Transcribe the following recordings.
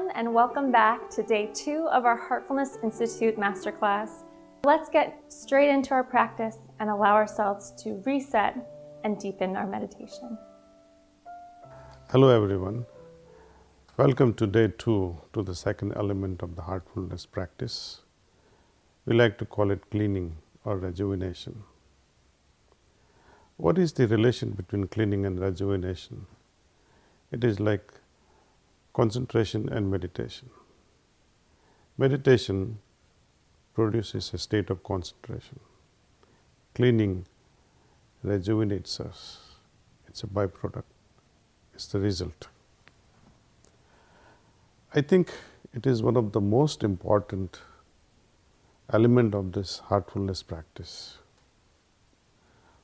everyone, and welcome back to day 2 of our Heartfulness Institute Masterclass. Let's get straight into our practice and allow ourselves to reset and deepen our meditation. Hello everyone. Welcome to day 2 to the second element of the heartfulness practice. We like to call it cleaning or rejuvenation. What is the relation between cleaning and rejuvenation? It is like concentration and meditation. Meditation produces a state of concentration. Cleaning rejuvenates us. It's a byproduct. It's the result. I think it is one of the most important element of this heartfulness practice.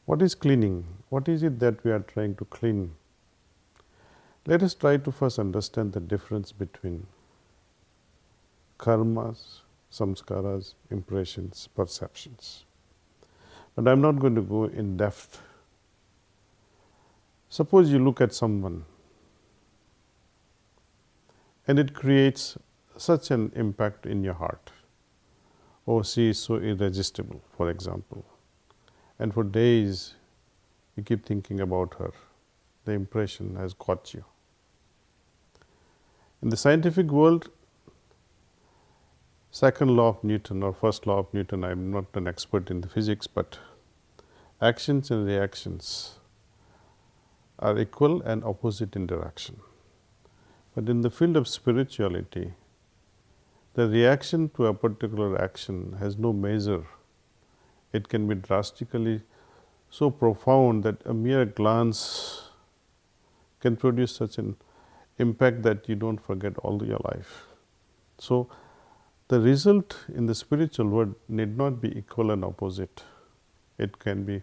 What is cleaning? What is it that we are trying to clean? Let us try to first understand the difference between karmas, samskaras, impressions, perceptions. But I am not going to go in depth. Suppose you look at someone and it creates such an impact in your heart. Oh, she is so irresistible, for example. And for days you keep thinking about her. The impression has got you. In the scientific world, second law of Newton or first law of Newton, I am not an expert in the physics, but actions and reactions are equal and opposite in direction. But in the field of spirituality, the reaction to a particular action has no measure. It can be drastically so profound that a mere glance can produce such an impact that you don't forget all your life. So, the result in the spiritual world need not be equal and opposite. It can be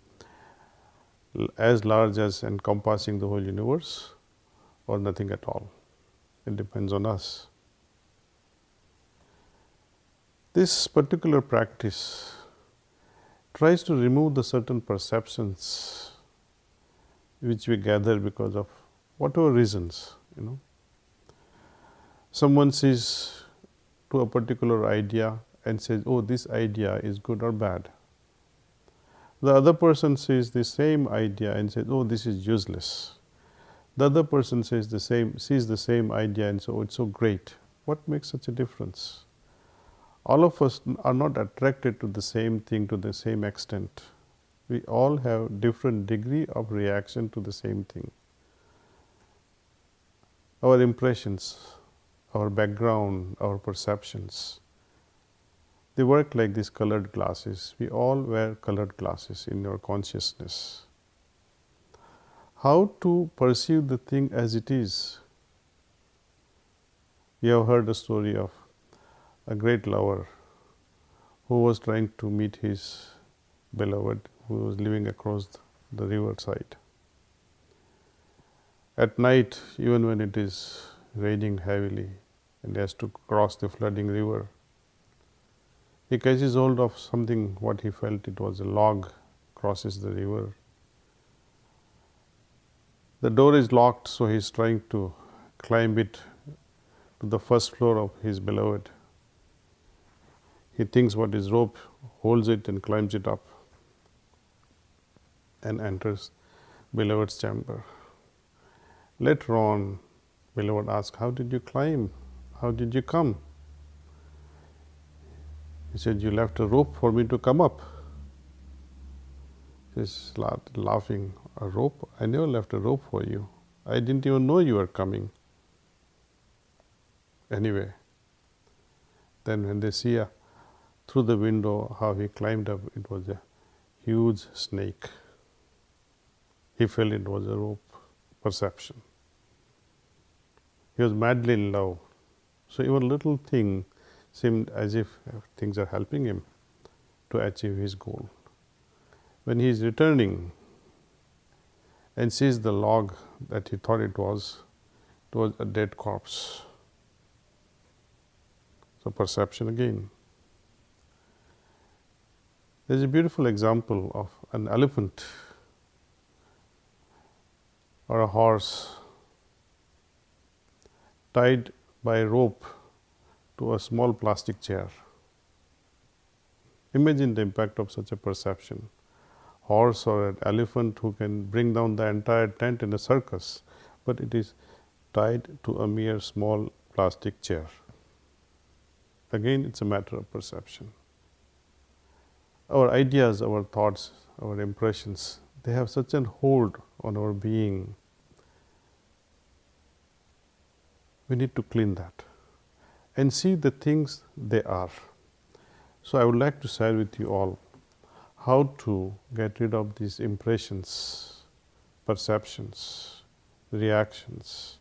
as large as encompassing the whole universe or nothing at all. It depends on us. This particular practice tries to remove the certain perceptions which we gather because of whatever reasons, Someone sees to a particular idea and says, oh, this idea is good or bad. The other person sees the same idea and says, oh, this is useless. The other person sees the same idea and so, oh, it's so great. What makes such a difference? All of us are not attracted to the same thing to the same extent. We all have different degree of reaction to the same thing. Our impressions, our background, our perceptions, they work like these colored glasses. We all wear colored glasses in our consciousness. How to perceive the thing as it is? You have heard the story of a great lover who was trying to meet his beloved who was living across the riverside. At night, even when it is raining heavily and he has to cross the flooding river, he catches hold of something, what he felt it was a log, crosses the river. The door is locked, so he is trying to climb it to the first floor of his beloved. He thinks what is rope, holds it and climbs it up and enters beloved's chamber. Later on, beloved asks, how did you climb? How did you come? He said, you left a rope for me to come up. He started laughing. A rope? I never left a rope for you. I didn't even know you were coming. Anyway, then when they see through the window how he climbed up, it was a huge snake. He felt it was a rope. Perception. He was madly in love. So even little thing seemed as if things are helping him to achieve his goal. When he is returning and sees the log that he thought it was a dead corpse. So perception again. There is a beautiful example of an elephant or a horse tied by a rope to a small plastic chair. Imagine the impact of such a perception. Horse or an elephant who can bring down the entire tent in a circus, but it is tied to a mere small plastic chair. Again, it's a matter of perception. Our ideas, our thoughts, our impressions, they have such a hold on our being. We need to clean that and see the things they are. So I would like to share with you all how to get rid of these impressions, perceptions, reactions,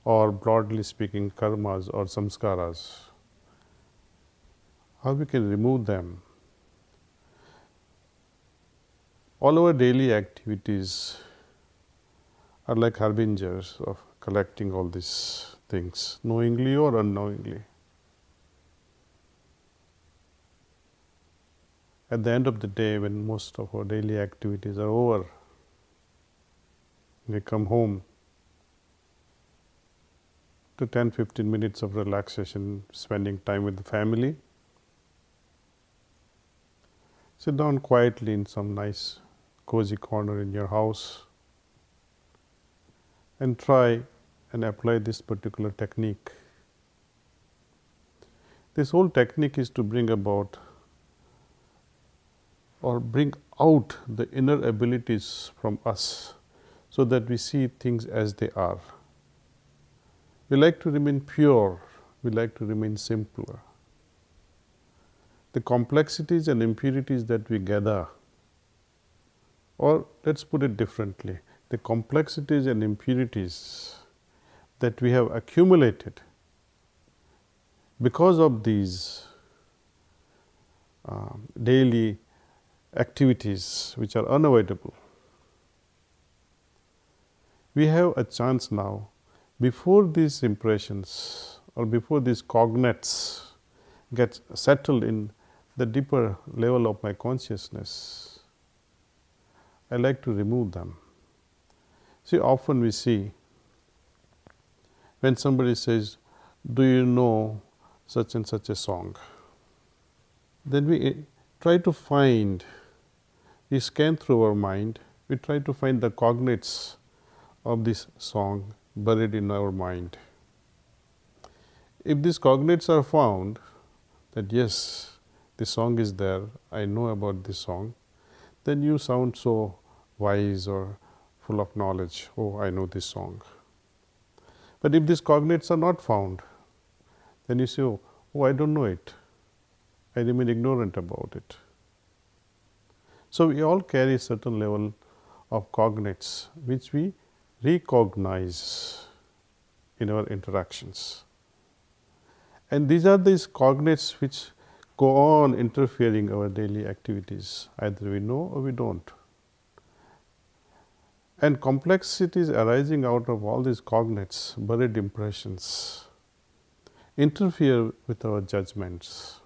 or broadly speaking karmas or samskaras. How we can remove them. All our daily activities are like harbingers of collecting all these things, knowingly or unknowingly. At the end of the day, when most of our daily activities are over, we come home to 10-15 minutes of relaxation, spending time with the family. Sit down quietly in some nice cozy corner in your house and try and apply this particular technique. This whole technique is to bring about or bring out the inner abilities from us so that we see things as they are. We like to remain pure, we like to remain simpler. The complexities and impurities that we gather, or let's put it differently, the complexities and impurities that we have accumulated because of these daily activities which are unavoidable. We have a chance now, before these impressions or before these cognates get settled in the deeper level of my consciousness, I like to remove them. See, often we see when somebody says, do you know such and such a song? Then we try to find, we scan through our mind, we try to find the cognates of this song buried in our mind. If these cognates are found, that yes, the song is there, I know about this song, then you sound so wise or full of knowledge, oh, I know this song. But if these cognates are not found, then you say, oh, I don't know it, I remain ignorant about it. So we all carry a certain level of cognates which we recognize in our interactions. And these are these cognates which go on interfering our daily activities. Either we know or we don't. And complexities arising out of all these cognates, buried impressions, interfere with our judgments.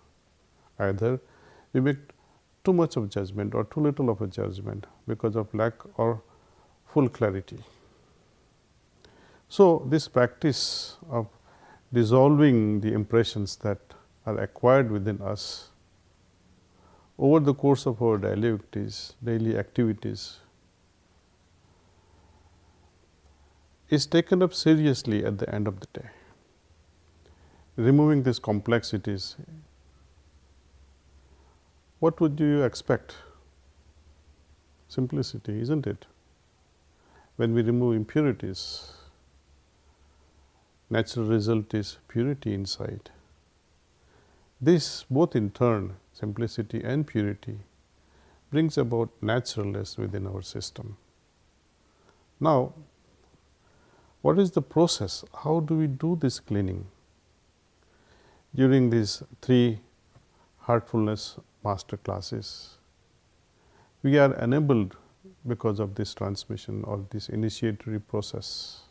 Either we make too much of judgment or too little of a judgment because of lack or full clarity. So, this practice of dissolving the impressions that are acquired within us over the course of our daily activities is taken up seriously at the end of the day. Removing these complexities, what would you expect? Simplicity, isn't it? When we remove impurities, natural result is purity inside. This both in turn, simplicity and purity, brings about naturalness within our system. Now, what is the process? How do we do this cleaning? During these 3 heartfulness master classes, we are enabled because of this transmission or this initiatory process.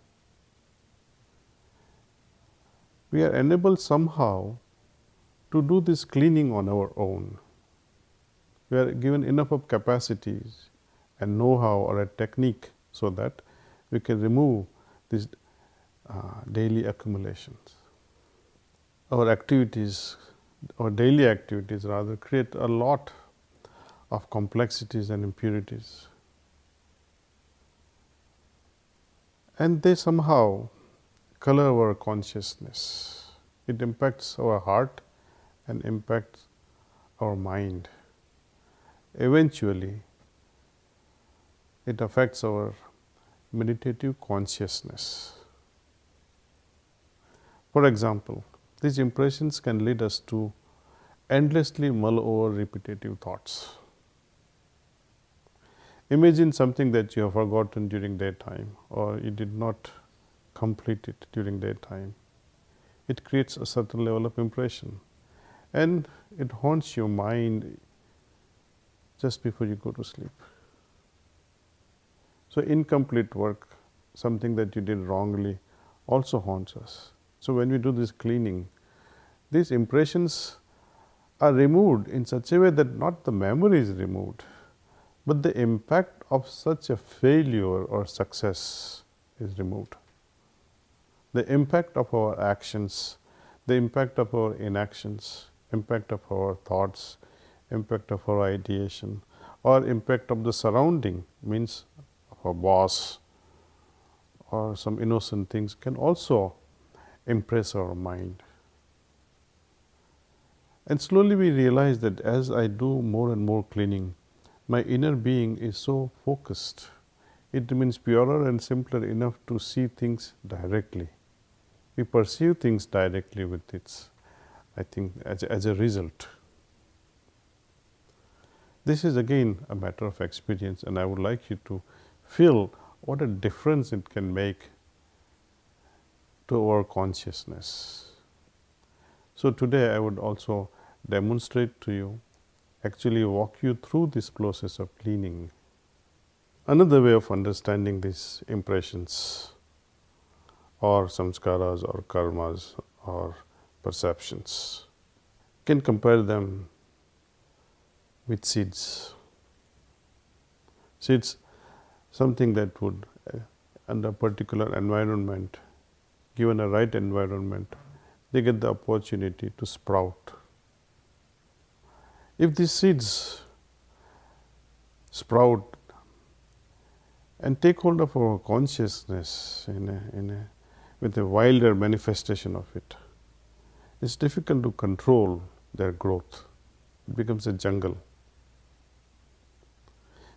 We are enabled somehow to do this cleaning on our own. We are given enough of capacities and know-how or a technique so that we can remove these daily accumulations. our activities, our daily activities rather, create a lot of complexities and impurities. And they somehow color our consciousness. It impacts our heart and impacts our mind. Eventually, it affects our meditative consciousness. For example, these impressions can lead us to endlessly mull over repetitive thoughts. Imagine something that you have forgotten during daytime, or you did not complete it during daytime. It creates a certain level of impression, and it haunts your mind just before you go to sleep. So incomplete work, something that you did wrongly, also haunts us. So when we do this cleaning, these impressions are removed in such a way that not the memory is removed, but the impact of such a failure or success is removed. The impact of our actions, the impact of our inactions, impact of our thoughts, impact of our ideation, or impact of the surrounding, means of our boss or some innocent things, can also impress our mind. And slowly we realize that as I do more and more cleaning, my inner being is so focused. It remains purer and simpler enough to see things directly. We perceive things directly with its, I think, as a result. This is again a matter of experience, and I would like you to feel what a difference it can make to our consciousness. So today I would also demonstrate to you, actually walk you through this process of cleaning. Another way of understanding these impressions or samskaras or karmas or perceptions, can compare them with seeds. Seeds, something that would, under a particular environment, given a right environment, they get the opportunity to sprout. If these seeds sprout and take hold of our consciousness with a wilder manifestation of it, it's difficult to control their growth. It becomes a jungle.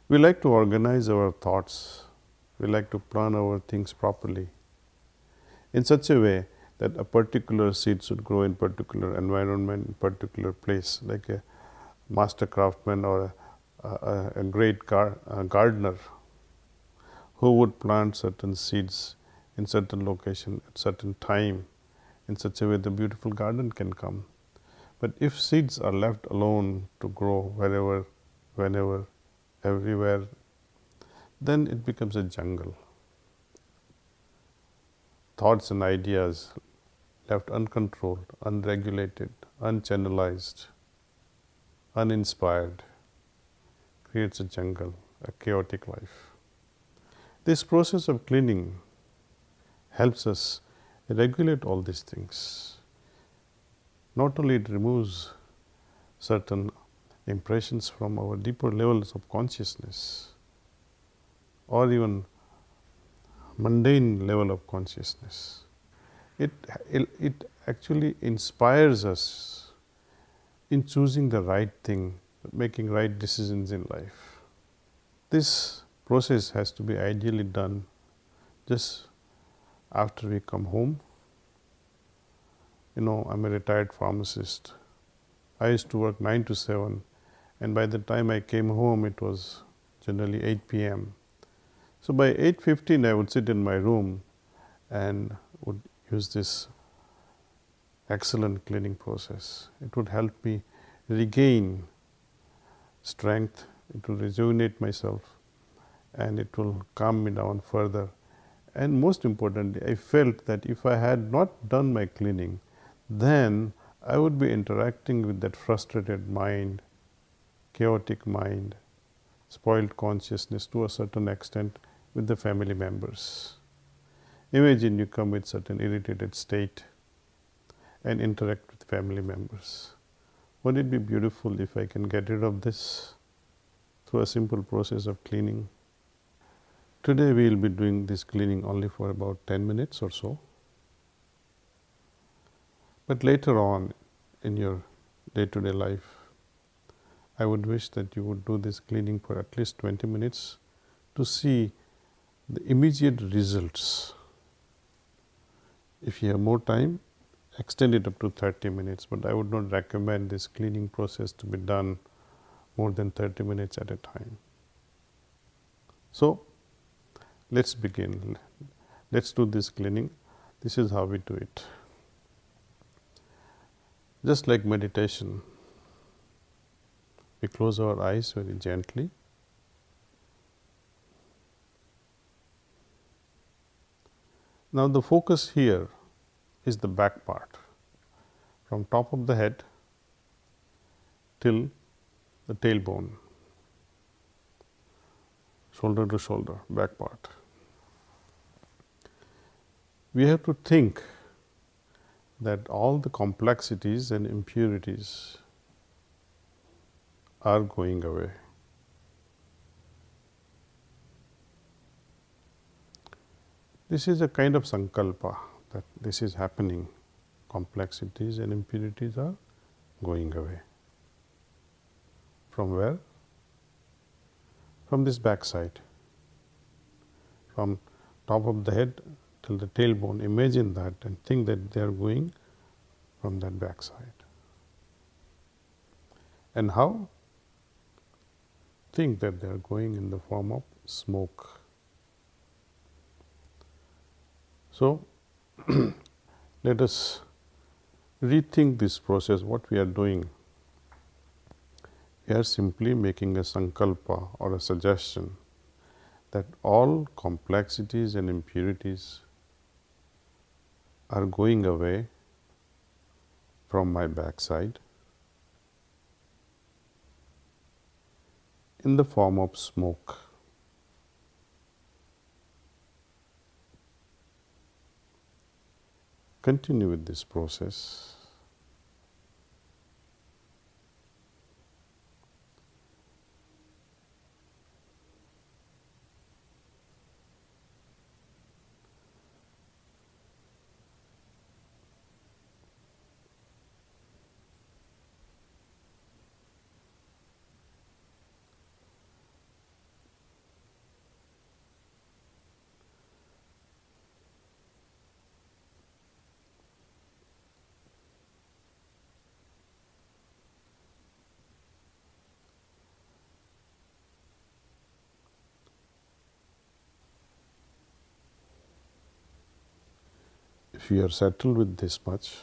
We like to organize our thoughts. We like to plan our things properly in such a way that a particular seed should grow in particular environment, particular place, like a master craftsman or a great gardener who would plant certain seeds in certain location at certain time, in such a way the beautiful garden can come. But if seeds are left alone to grow wherever, whenever, everywhere, then it becomes a jungle. Thoughts and ideas left uncontrolled, unregulated, unchannelized, uninspired, creates a jungle, a chaotic life. This process of cleaning helps us regulate all these things. Not only it removes certain impressions from our deeper levels of consciousness, or even mundane level of consciousness, it actually inspires us in choosing the right thing, making right decisions in life. This process has to be ideally done just after we come home. You know, I'm a retired pharmacist. I used to work 9 to 7, and by the time I came home, it was generally 8 p.m. So by 8:15, I would sit in my room and would use this excellent cleaning process. It would help me regain strength, it will rejuvenate myself, and it will calm me down further. And most importantly, I felt that if I had not done my cleaning, then I would be interacting with that frustrated mind, chaotic mind, spoiled consciousness to a certain extent with the family members. Imagine you come with certain irritated state, and interact with family members. Wouldn't it be beautiful if I can get rid of this through a simple process of cleaning? Today we will be doing this cleaning only for about 10 minutes or so. But later on in your day-to-day life, I would wish that you would do this cleaning for at least 20 minutes to see the immediate results. If you have more time, extend it up to 30 minutes, but I would not recommend this cleaning process to be done more than 30 minutes at a time. So, let's begin. Let's do this cleaning. This is how we do it. Just like meditation, we close our eyes very gently. Now, the focus here is the back part, from top of the head till the tailbone, shoulder to shoulder, back part. We have to think that all the complexities and impurities are going away. This is a kind of sankalpa that this is happening. Complexities and impurities are going away. From where? From this back side. From top of the head till the tailbone. Imagine that and think that they are going from that back side. And how? Think that they are going in the form of smoke. So, let us rethink this process. What we are doing, we are simply making a sankalpa or a suggestion that all complexities and impurities are going away from my backside in the form of smoke. Continue with this process. If you are settled with this much,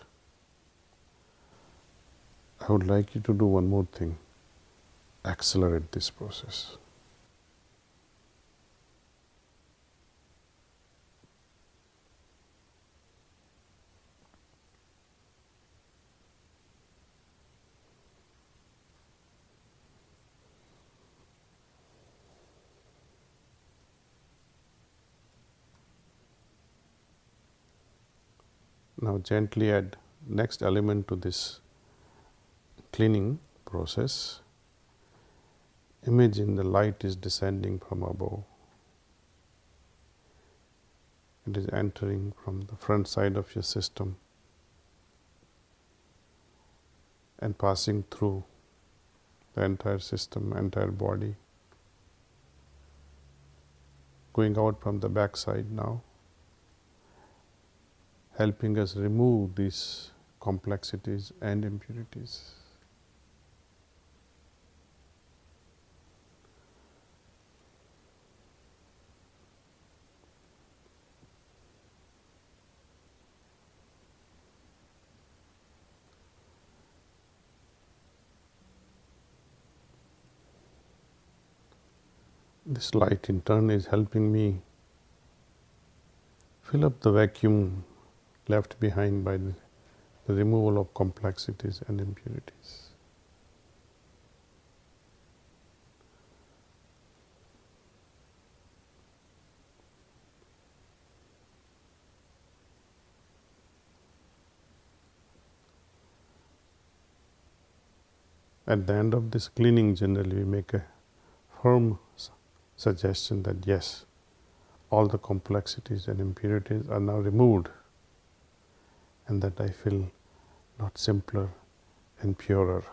I would like you to do one more thing. Accelerate this process. Now, gently add next element to this cleaning process. Imagine the light is descending from above. It is entering from the front side of your system and passing through the entire system, entire body, going out from the back side now, helping us remove these complexities and impurities. This light in turn is helping me fill up the vacuum left behind by the removal of complexities and impurities. At the end of this cleaning, generally we make a firm suggestion that yes, all the complexities and impurities are now removed, and that I feel lot simpler and purer.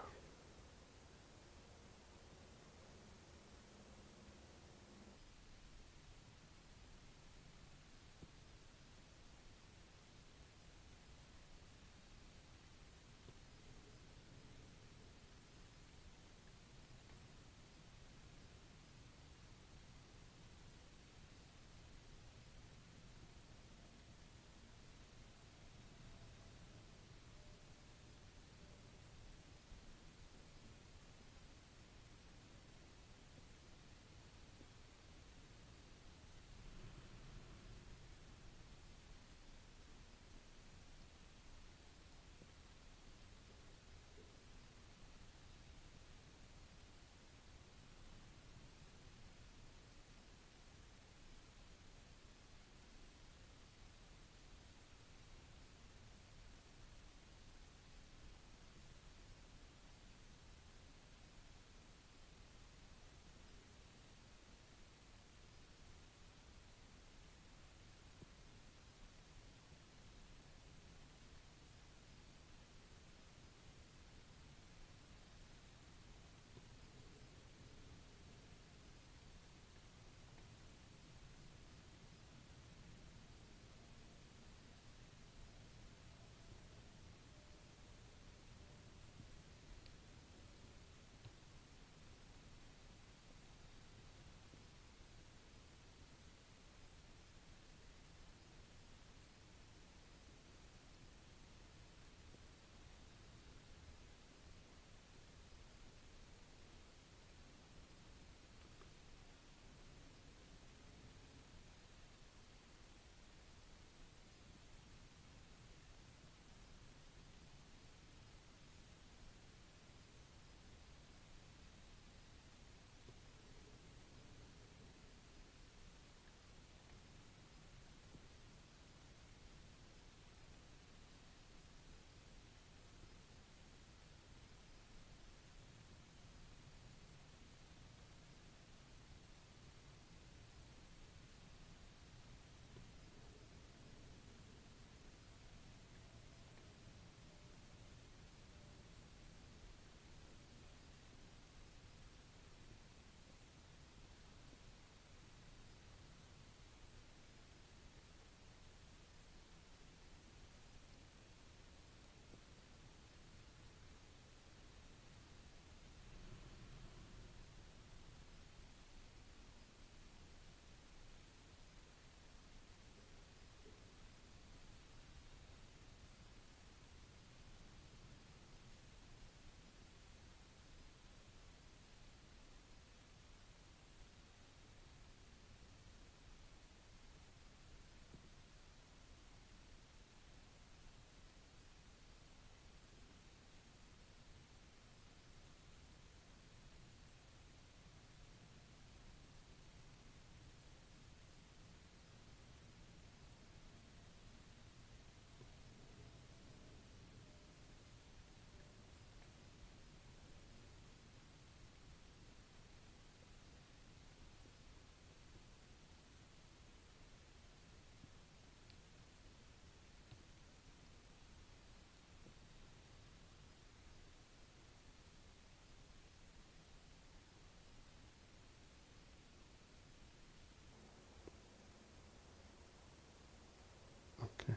Okay.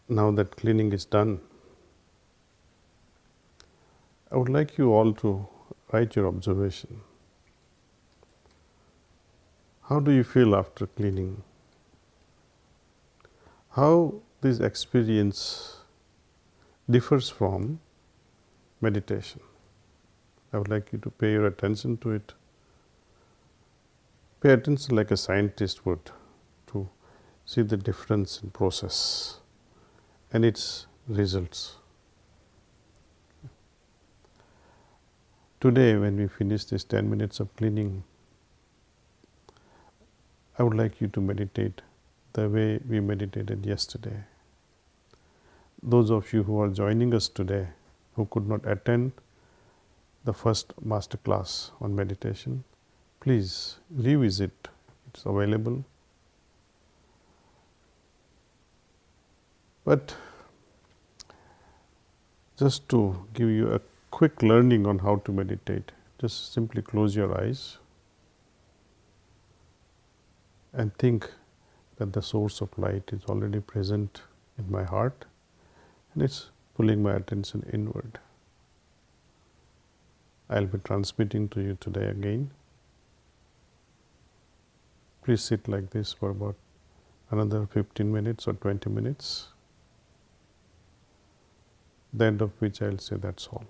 Now that cleaning is done, I would like you all to write your observation. How do you feel after cleaning? How this experience differs from meditation? I would like you to pay your attention to it. Pay attention like a scientist would to see the difference in process and its results. Today, when we finish this 10 minutes of cleaning, I would like you to meditate the way we meditated yesterday. Those of you who are joining us today, who could not attend the first master class on meditation, please revisit. It's available. But just to give you a quick learning on how to meditate, just simply close your eyes and think that the source of light is already present in my heart and it's pulling my attention inward. I'll be transmitting to you today again. Please sit like this for about another 15 minutes or 20 minutes, the end of which I'll say that's all.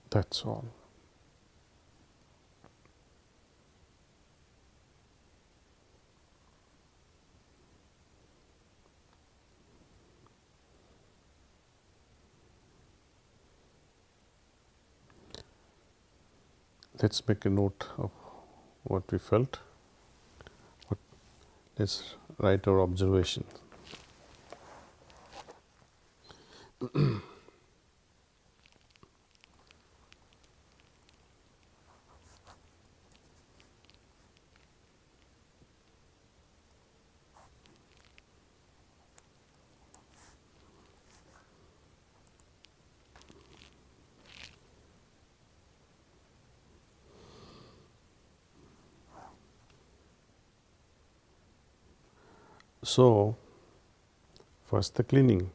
That's all. Let's make a note of what we felt. Let's write our observation. So, first the cleaning.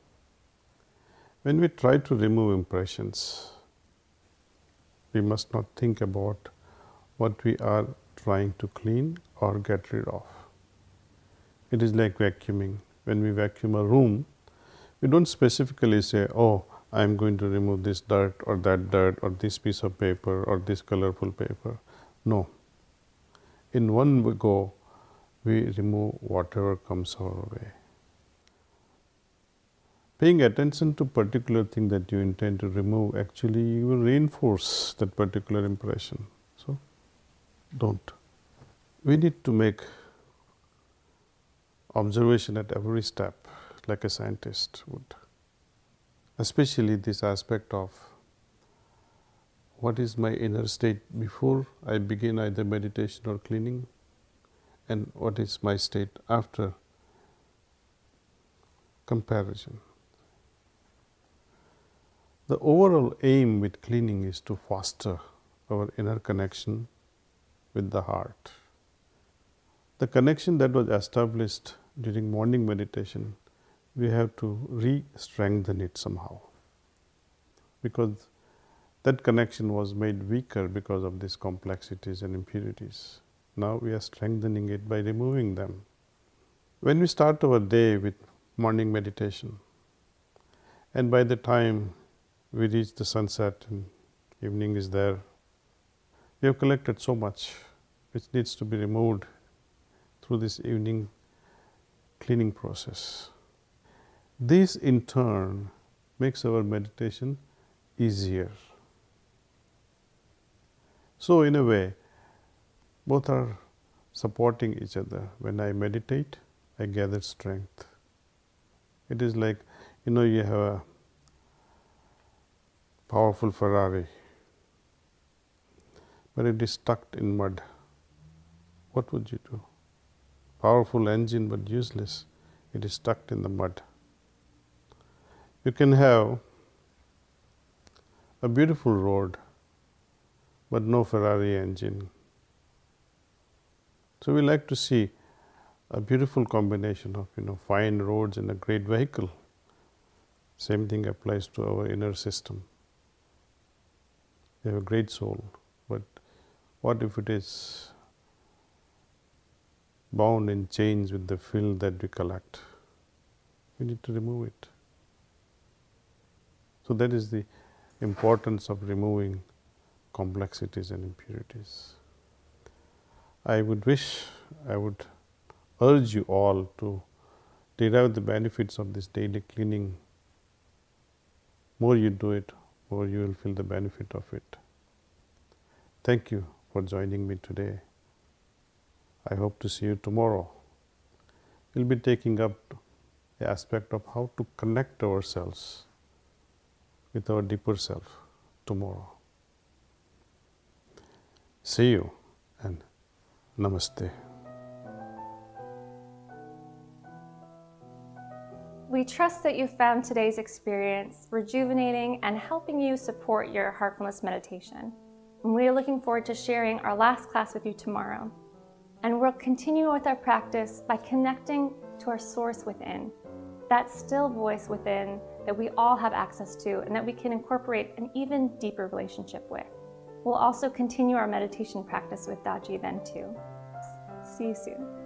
When we try to remove impressions, we must not think about what we are trying to clean or get rid of. It is like vacuuming. When we vacuum a room, we don't specifically say, oh, I am going to remove this dirt or this piece of paper or this colorful paper. No. In one go, we remove whatever comes our way. Paying attention to particular thing that you intend to remove, actually you will reinforce that particular impression. So, don't. We need to make observation at every step, like a scientist would. Especially this aspect of what is my inner state before I begin either meditation or cleaning, and what is my state after comparison. The overall aim with cleaning is to foster our inner connection with the heart. The connection that was established during morning meditation, we have to re-strengthen it somehow, because that connection was made weaker because of these complexities and impurities. Now we are strengthening it by removing them. When we start our day with morning meditation, and by the time we reach the sunset and evening is there, we have collected so much which needs to be removed through this evening cleaning process. This in turn makes our meditation easier. So in a way, both are supporting each other. When I meditate, I gather strength. It is like, you have a powerful Ferrari, but it is stuck in mud. What would you do? Powerful engine, but useless. It is stuck in the mud. You can have a beautiful road, but no Ferrari engine. So we like to see a beautiful combination of fine roads and a great vehicle. Same thing applies to our inner system. We have a great soul, but what if it is bound in chains with the filth that we collect? We need to remove it. So that is the importance of removing complexities and impurities. I would urge you all to derive the benefits of this daily cleaning. More you do it, more you will feel the benefit of it. Thank you for joining me today. I hope to see you tomorrow. We'll be taking up the aspect of how to connect ourselves with our deeper self tomorrow. See you and namaste. We trust that you found today's experience rejuvenating and helping you support your heartfulness meditation. And we are looking forward to sharing our last class with you tomorrow. And we'll continue with our practice by connecting to our source within, that still voice within that we all have access to and that we can incorporate an even deeper relationship with. We'll also continue our meditation practice with Daji then too. See you soon.